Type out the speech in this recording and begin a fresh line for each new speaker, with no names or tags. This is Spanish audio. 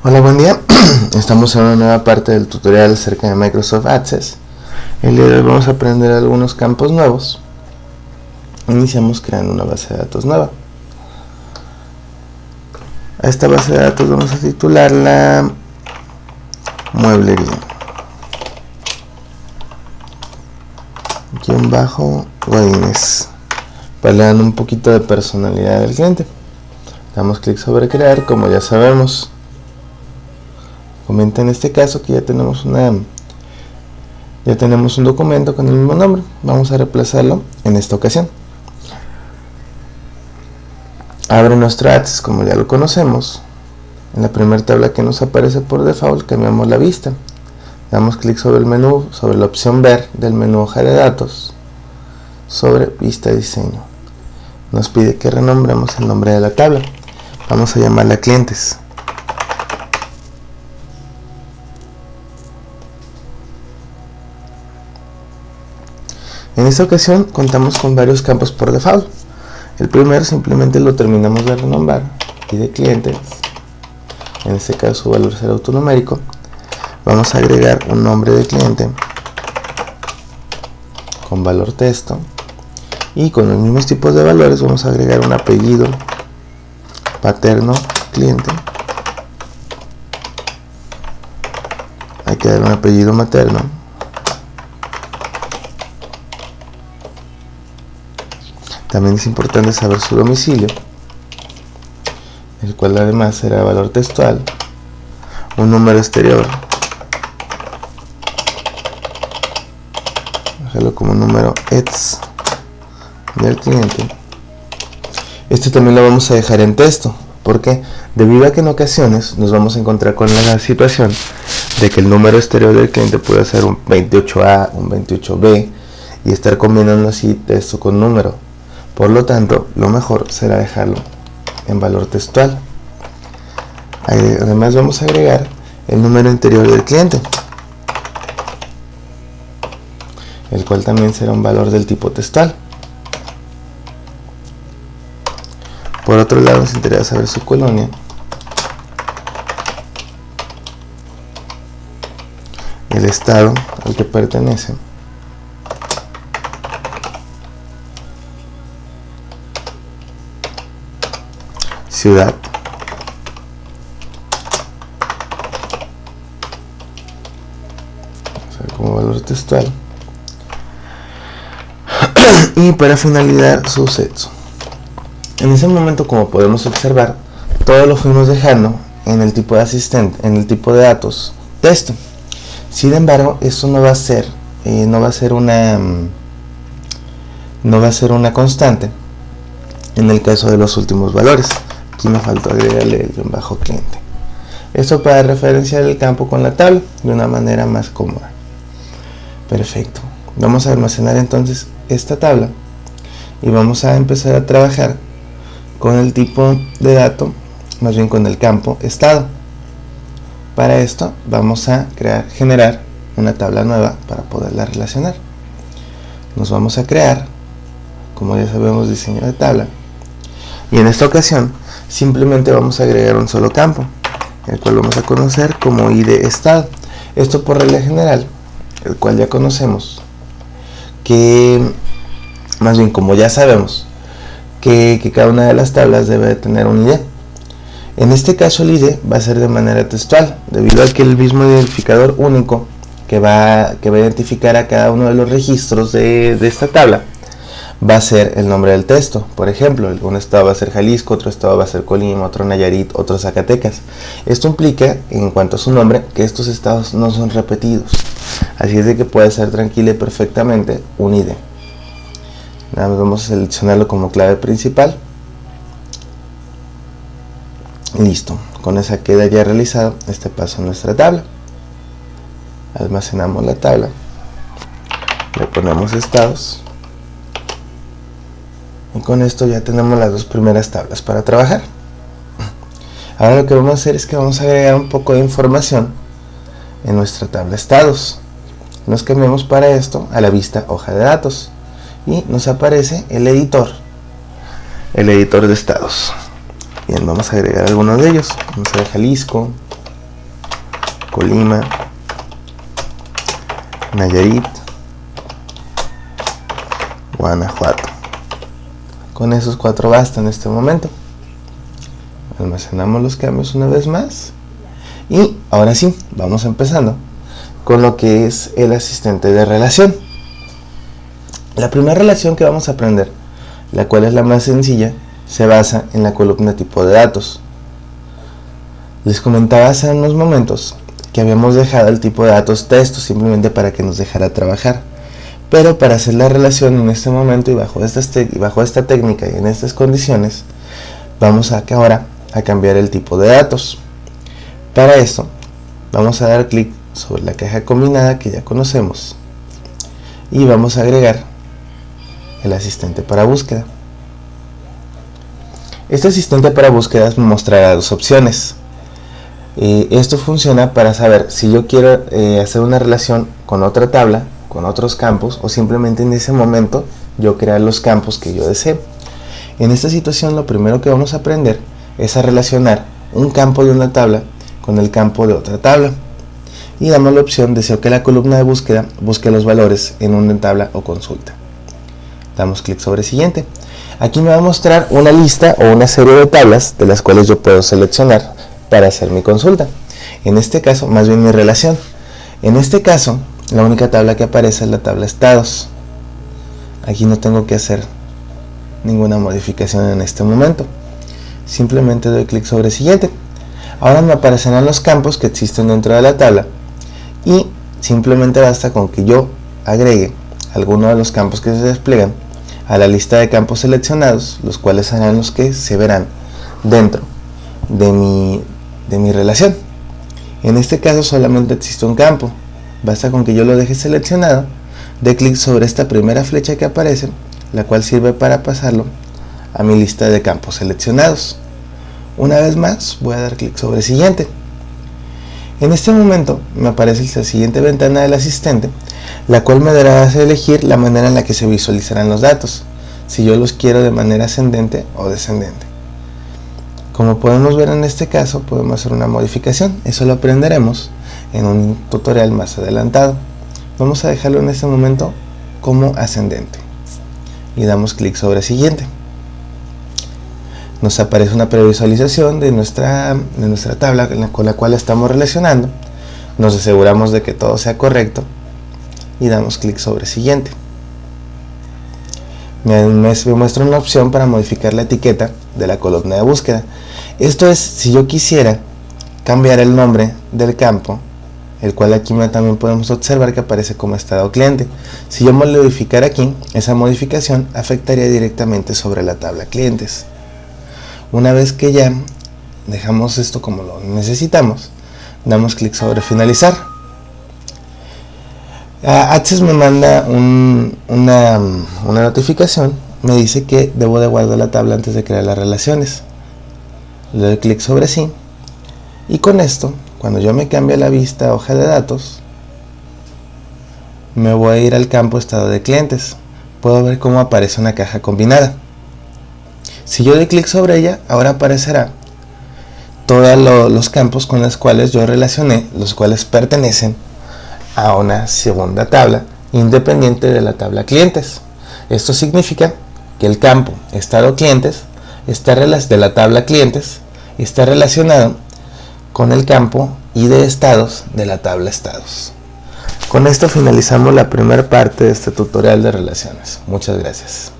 Hola, buen día. Estamos en una nueva parte del tutorial acerca de Microsoft Access. El día de hoy vamos a aprender algunos campos nuevos. Iniciamos creando una base de datos nueva. A esta base de datos vamos a titularla mueblería _Godínez, para darle un poquito de personalidad al cliente. Damos clic sobre crear, como ya sabemos. Comenta en este caso que ya tenemos un documento con el mismo nombre. Vamos a reemplazarlo en esta ocasión. Abre nuestro Access como ya lo conocemos. En la primera tabla que nos aparece por default cambiamos la vista. Damos clic sobre el menú, sobre la opción ver del menú hoja de datos, sobre vista diseño. Nos pide que renombremos el nombre de la tabla. Vamos a llamarla clientes. En esta ocasión contamos con varios campos por default. El primero simplemente lo terminamos de renombrar y de clientes. En este caso su valor será autonumérico. Vamos a agregar un nombre de cliente con valor texto y con los mismos tipos de valores vamos a agregar un apellido paterno cliente. Hay que dar un apellido materno. También es importante saber su domicilio, el cual además será valor textual, un número exterior, déjalo como número ETS del cliente. Este también lo vamos a dejar en texto, porque debido a que en ocasiones nos vamos a encontrar con la situación de que el número exterior del cliente puede ser un 28A, un 28B y estar combinando así texto con número. Por lo tanto, lo mejor será dejarlo en valor textual. Además vamos a agregar el número interior del cliente, el cual también será un valor del tipo textual. Por otro lado, nos interesa saber su colonia, el estado al que pertenece, ciudad, como valor textual, y para finalizar su sexo. En ese momento, como podemos observar, todo lo fuimos dejando en el tipo de asistente, en el tipo de datos texto. Sin embargo, esto no va a ser una constante en el caso de los últimos valores. Aquí me faltó agregarle el bajo cliente. Esto para referenciar el campo con la tabla de una manera más cómoda. Perfecto. Vamos a almacenar entonces esta tabla y vamos a empezar a trabajar con el tipo de dato, más bien con el campo estado. Para esto vamos a generar una tabla nueva para poderla relacionar. Nos vamos a crear, como ya sabemos, diseño de tabla, y en esta ocasión simplemente vamos a agregar un solo campo, el cual vamos a conocer como ID estado. Esto por regla general, el cual ya conocemos, que más bien como ya sabemos que cada una de las tablas debe de tener un ID. En este caso el ID va a ser de manera textual, debido a que el mismo identificador único que va a identificar a cada uno de los registros de esta tabla va a ser el nombre del texto. Por ejemplo, un estado va a ser Jalisco, otro estado va a ser Colima, otro Nayarit, otro Zacatecas. Esto implica, en cuanto a su nombre, que estos estados no son repetidos. Así es de que puede ser tranquilo y perfectamente un ID. Nada más vamos a seleccionarlo como clave principal. Listo. Con esa queda ya realizado este paso en nuestra tabla. Almacenamos la tabla. Le ponemos estados. Y con esto ya tenemos las dos primeras tablas para trabajar. Ahora lo que vamos a hacer es que vamos a agregar un poco de información en nuestra tabla estados. Nos cambiamos para esto a la vista hoja de datos y nos aparece el editor de estados. Bien, vamos a agregar algunos de ellos. Vamos a ver Jalisco, Colima, Nayarit, Guanajuato. Con esos 4 basta en este momento. Almacenamos los cambios una vez más. Y ahora sí, vamos empezando con lo que es el asistente de relación. La primera relación que vamos a aprender, la cual es la más sencilla, se basa en la columna tipo de datos. Les comentaba hace unos momentos que habíamos dejado el tipo de datos texto simplemente para que nos dejara trabajar. Pero para hacer la relación en este momento y bajo esta técnica y en estas condiciones, vamos ahora a cambiar el tipo de datos. Para esto, vamos a dar clic sobre la caja combinada que ya conocemos y vamos a agregar el asistente para búsqueda. Este asistente para búsqueda me mostrará 2 opciones. Esto funciona para saber si yo quiero hacer una relación con otra tabla, con otros campos, o simplemente en ese momento yo crear los campos que yo desee. En esta situación lo primero que vamos a aprender es a relacionar un campo de una tabla con el campo de otra tabla. Y damos la opción deseo que la columna de búsqueda busque los valores en una tabla o consulta. Damos clic sobre siguiente. Aquí me va a mostrar una lista o una serie de tablas de las cuales yo puedo seleccionar para hacer mi consulta. En este caso, más bien mi relación. En este caso, la única tabla que aparece es la tabla estados. Aquí no tengo que hacer ninguna modificación en este momento. Simplemente doy clic sobre siguiente. Ahora me aparecerán los campos que existen dentro de la tabla y simplemente basta con que yo agregue alguno de los campos que se despliegan a la lista de campos seleccionados, los cuales serán los que se verán dentro de mi relación. En este caso solamente existe un campo. Basta con que yo lo deje seleccionado, dé clic sobre esta primera flecha que aparece, la cual sirve para pasarlo a mi lista de campos seleccionados. Una vez más voy a dar clic sobre siguiente. En este momento me aparece la siguiente ventana del asistente, la cual me dará a elegir la manera en la que se visualizarán los datos, si yo los quiero de manera ascendente o descendente. Como podemos ver en este caso, podemos hacer una modificación. Eso lo aprenderemos en un tutorial más adelantado. Vamos a dejarlo en este momento como ascendente y damos clic sobre siguiente. Nos aparece una previsualización de nuestra tabla con la cual estamos relacionando. Nos aseguramos de que todo sea correcto y damos clic sobre siguiente. Me muestra una opción para modificar la etiqueta de la columna de búsqueda. Esto es si yo quisiera cambiar el nombre del campo, el cual aquí también podemos observar que aparece como estado cliente. Si yo modificara aquí, esa modificación afectaría directamente sobre la tabla clientes. Una vez que ya dejamos esto como lo necesitamos, damos clic sobre finalizar. Access me manda una notificación, me dice que debo de guardar la tabla antes de crear las relaciones. Le doy clic sobre sí y con esto, cuando yo me cambie la vista hoja de datos, me voy a ir al campo estado de clientes. Puedo ver cómo aparece una caja combinada. Si yo doy clic sobre ella, ahora aparecerá todos los campos con los cuales yo relacioné, los cuales pertenecen a una segunda tabla independiente de la tabla clientes. Esto significa que el campo estado clientes de la tabla clientes está relacionado con el campo y de estados de la tabla estados. Con esto finalizamos la primera parte de este tutorial de relaciones. Muchas gracias.